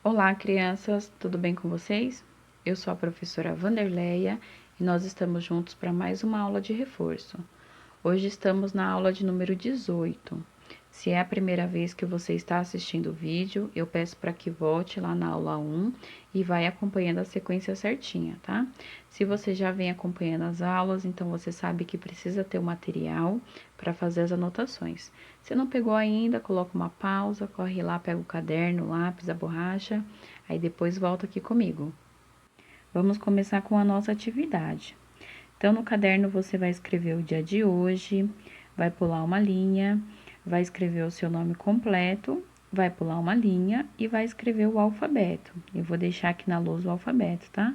Olá, crianças, tudo bem com vocês? Eu sou a professora Vanderleia e nós estamos juntos para mais uma aula de reforço. Hoje estamos na aula de número 18. Se é a primeira vez que você está assistindo o vídeo, eu peço para que volte lá na aula 1 e vai acompanhando a sequência certinha, tá? Se você já vem acompanhando as aulas, então você sabe que precisa ter o material para fazer as anotações. Se não pegou ainda, coloca uma pausa, corre lá, pega o caderno, o lápis, a borracha, aí depois volta aqui comigo. Vamos começar com a nossa atividade. Então, no caderno você vai escrever o dia de hoje, vai pular uma linha, vai escrever o seu nome completo, vai pular uma linha e vai escrever o alfabeto. Eu vou deixar aqui na lousa o alfabeto, tá?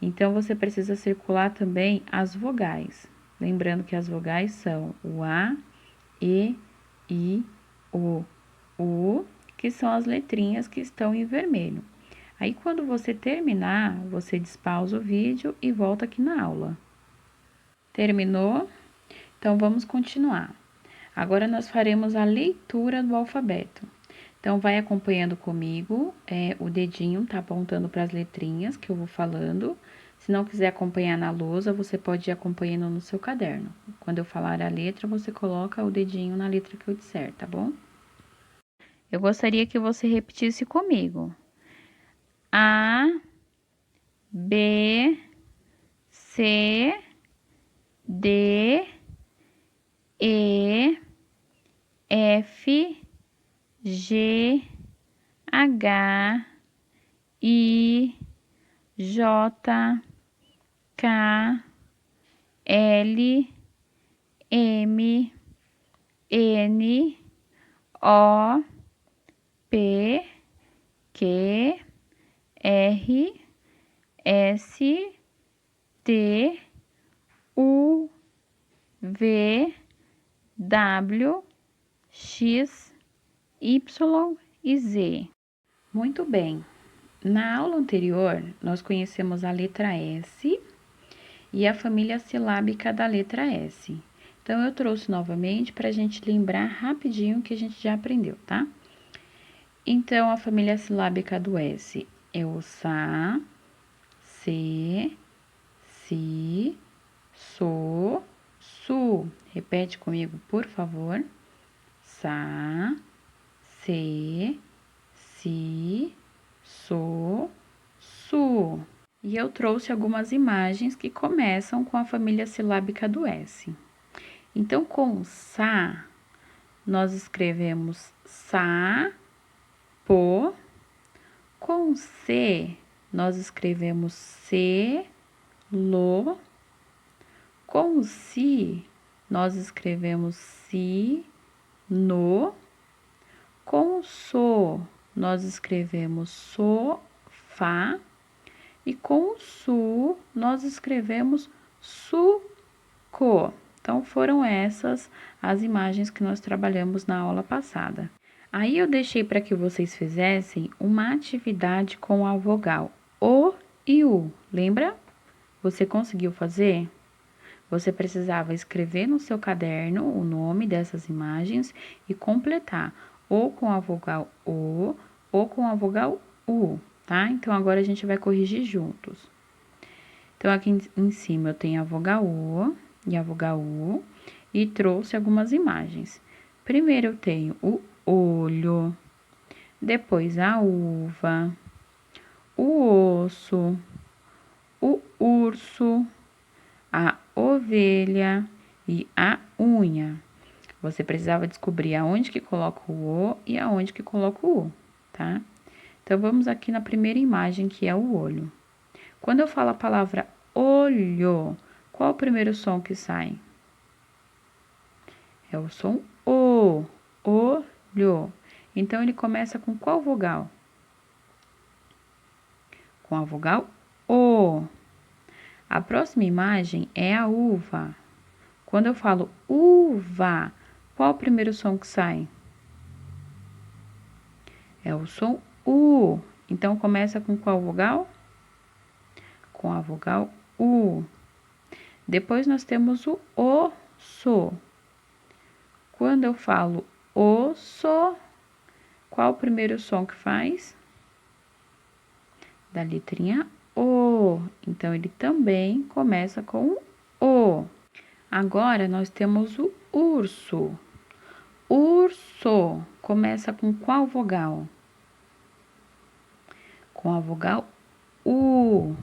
Então, você precisa circular também as vogais. Lembrando que as vogais são o A, E, I, O, U, que são as letrinhas que estão em vermelho. Aí, quando você terminar, você despausa o vídeo e volta aqui na aula. Terminou? Então, vamos continuar. Agora, nós faremos a leitura do alfabeto. Então, vai acompanhando comigo, o dedinho tá apontando para as letrinhas que eu vou falando. Se não quiser acompanhar na lousa, você pode ir acompanhando no seu caderno. Quando eu falar a letra, você coloca o dedinho na letra que eu disser, tá bom? Eu gostaria que você repetisse comigo. A, B, C, D, E, F, G, H, I, J, K, L, M, N, O, P, Q, R, S, T, U, V, W, X, Y e Z. Muito bem. Na aula anterior, nós conhecemos a letra S e a família silábica da letra S. Então, eu trouxe novamente para a gente lembrar rapidinho o que a gente já aprendeu, tá? Então, a família silábica do S é o SA, C, Si, So, Su. Repete comigo, por favor. Sa, Se, Si, So, Su. E eu trouxe algumas imagens que começam com a família silábica do S. Então, com Sa, nós escrevemos Sa, Po. Com C, nós escrevemos Se, Lo. Com Si, nós escrevemos Si, No. Com So, nós escrevemos So, Fa. E com Su, nós escrevemos Su, Co. Então, foram essas as imagens que nós trabalhamos na aula passada. Aí, eu deixei para que vocês fizessem uma atividade com a vogal O e U. Lembra? Você conseguiu fazer? Você precisava escrever no seu caderno o nome dessas imagens e completar ou com a vogal O ou com a vogal U, tá? Então, agora a gente vai corrigir juntos. Então, aqui em cima eu tenho a vogal O e a vogal U e trouxe algumas imagens. Primeiro eu tenho o olho, depois a uva, o osso, o urso, a ovelha e a unha. Você precisava descobrir aonde que coloca o O e aonde que coloca o U, tá? Então, vamos aqui na primeira imagem, que é o olho. Quando eu falo a palavra olho, qual o primeiro som que sai? É o som O, olho. Então, ele começa com qual vogal? Com a vogal O. A próxima imagem é a uva. Quando eu falo uva, qual o primeiro som que sai? É o som U. Então, começa com qual vogal? Com a vogal U. Depois, nós temos o osso. Quando eu falo osso, qual o primeiro som que faz? Da letrinha O. Então, ele também começa com O. Agora, nós temos o urso. Urso começa com qual vogal? Com a vogal U.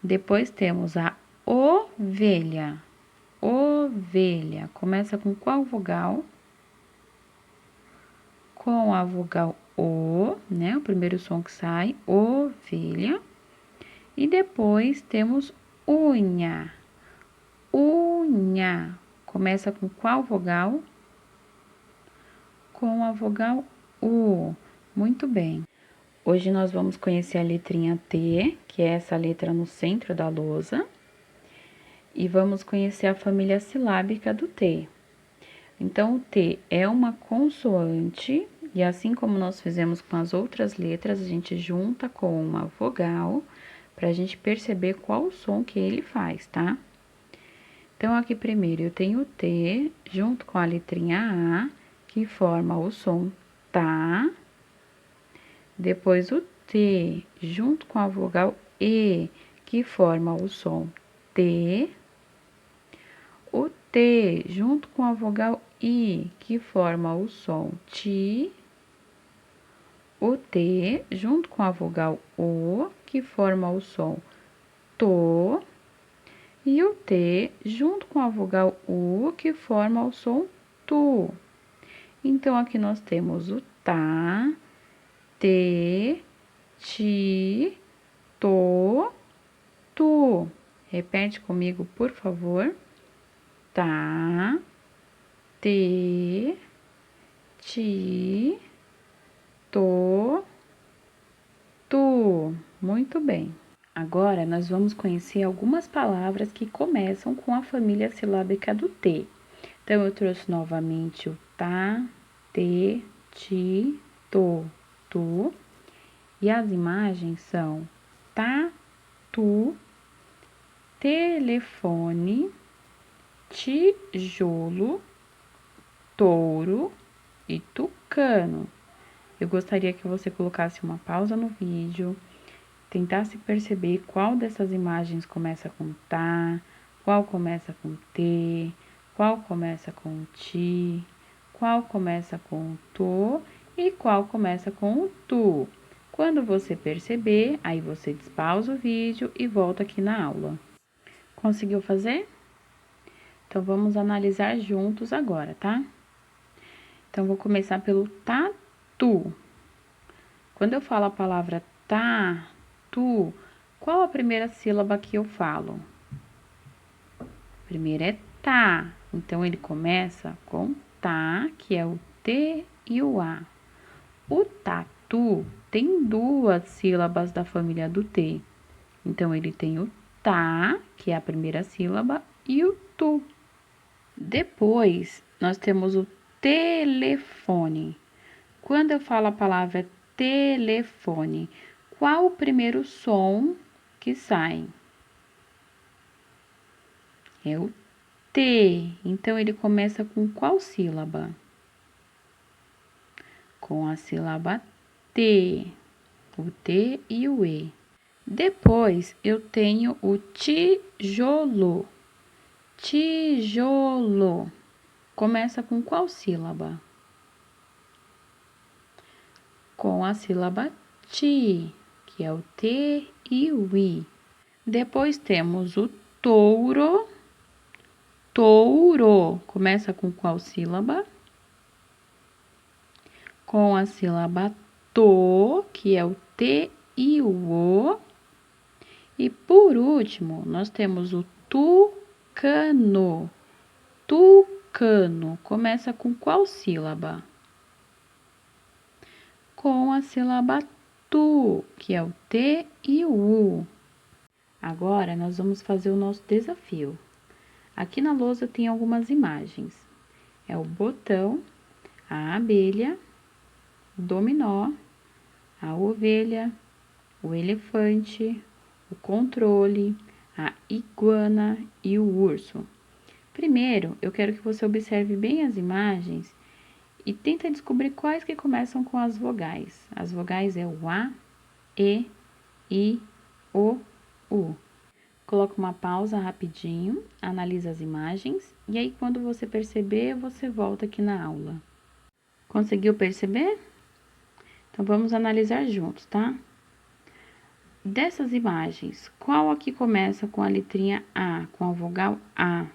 Depois temos a ovelha. Ovelha começa com qual vogal? Com a vogal O, né? O primeiro som que sai, ovelha. E depois temos unha. Unha começa com qual vogal? Com a vogal U. Muito bem. Hoje nós vamos conhecer a letrinha T, que é essa letra no centro da lousa. E vamos conhecer a família silábica do T. Então, o T é uma consoante, e assim como nós fizemos com as outras letras, a gente junta com uma vogal, para a gente perceber qual o som que ele faz, tá? Então, aqui primeiro eu tenho o T, junto com a letrinha A, que forma o som tá. Depois, o T, junto com a vogal E, que forma o som T. O T, junto com a vogal I, que forma o som TI. O T, junto com a vogal O, que forma o som TO. E o T, junto com a vogal U, que forma o som TU. Então, aqui nós temos o tá, T, ti, to, tu. Repete comigo, por favor. Tá, te, ti, to, tu. Muito bem. Agora, nós vamos conhecer algumas palavras que começam com a família silábica do T. Então, eu trouxe novamente o tá, te, ti, to, tu. E as imagens são tatu, telefone, tijolo, touro e tucano. Eu gostaria que você colocasse uma pausa no vídeo, tentasse perceber qual dessas imagens começa com tá, qual começa com T, qual começa com ti, qual começa com to e qual começa com tu. Quando você perceber, aí você despausa o vídeo e volta aqui na aula. Conseguiu fazer? Então, vamos analisar juntos agora, tá? Então, vou começar pelo tatu. Quando eu falo a palavra tatu, qual a primeira sílaba que eu falo? Primeiro é tá. Então, ele começa com tá, que é o T e o A. O tatu tem duas sílabas da família do T. Então, ele tem o tá, que é a primeira sílaba, e o tu. Depois, nós temos o telefone. Quando eu falo a palavra telefone, qual o primeiro som que sai? É o T. Então, ele começa com qual sílaba? Com a sílaba T. O T e o E. Depois, eu tenho o tijolo. Tijolo. Começa com qual sílaba? Com a sílaba ti, que é o T e o I. Depois temos o touro. Touro. Começa com qual sílaba? Com a sílaba to, que é o T e o O. E por último, nós temos o tucano. Tucano. Começa com qual sílaba? Com a sílaba tu, que é o T e o U. Agora, nós vamos fazer o nosso desafio. Aqui na lousa tem algumas imagens. É o botão, a abelha, o dominó, a ovelha, o elefante, o controle, a iguana e o urso. Primeiro, eu quero que você observe bem as imagens e tenta descobrir quais que começam com as vogais. As vogais é o A, E, I, O, U. Coloca uma pausa rapidinho, analisa as imagens, e aí quando você perceber, você volta aqui na aula. Conseguiu perceber? Então, vamos analisar juntos, tá? Dessas imagens, qual aqui começa com a letrinha A, com a vogal A?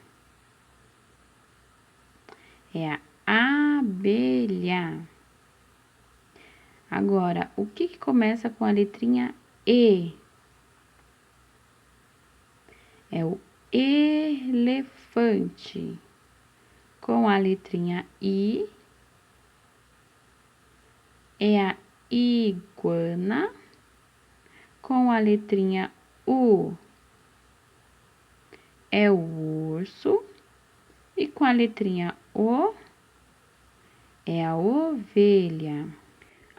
É a abelha. Agora, o que começa com a letrinha E? É o elefante. Com a letrinha I, é a iguana. Com a letrinha U, é o urso. E com a letrinha O, é a ovelha.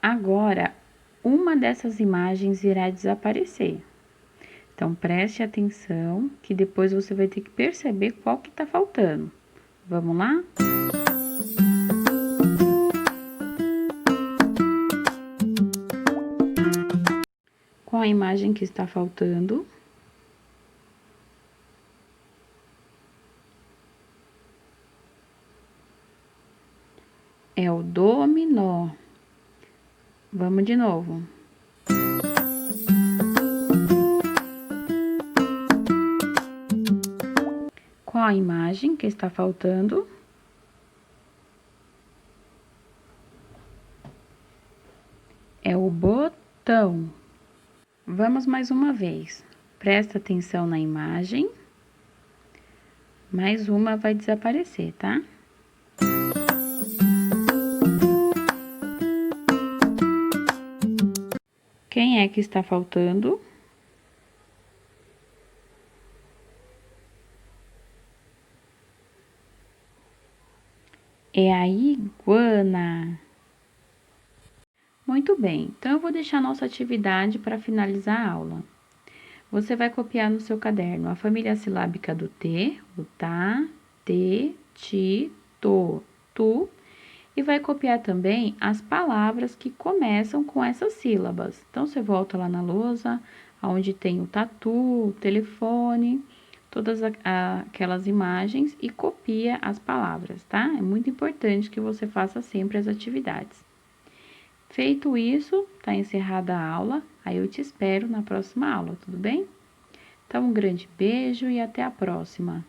Agora, uma dessas imagens irá desaparecer. Então, preste atenção, que depois você vai ter que perceber qual que tá faltando. Vamos lá? Qual a imagem que está faltando? É o dominó. Vamos de novo. Qual a imagem que está faltando? É o botão. Vamos mais uma vez. Presta atenção na imagem. Mais uma vai desaparecer, tá? Quem é que está faltando? É a iguana. Muito bem, então eu vou deixar nossa atividade para finalizar a aula. Você vai copiar no seu caderno a família silábica do T, o tá, te, ti, to, tu, e vai copiar também as palavras que começam com essas sílabas. Então, você volta lá na lousa, onde tem o tatu, o telefone, todas aquelas imagens e copia as palavras, tá? É muito importante que você faça sempre as atividades. Feito isso, tá encerrada a aula, aí eu te espero na próxima aula, tudo bem? Então, um grande beijo e até a próxima!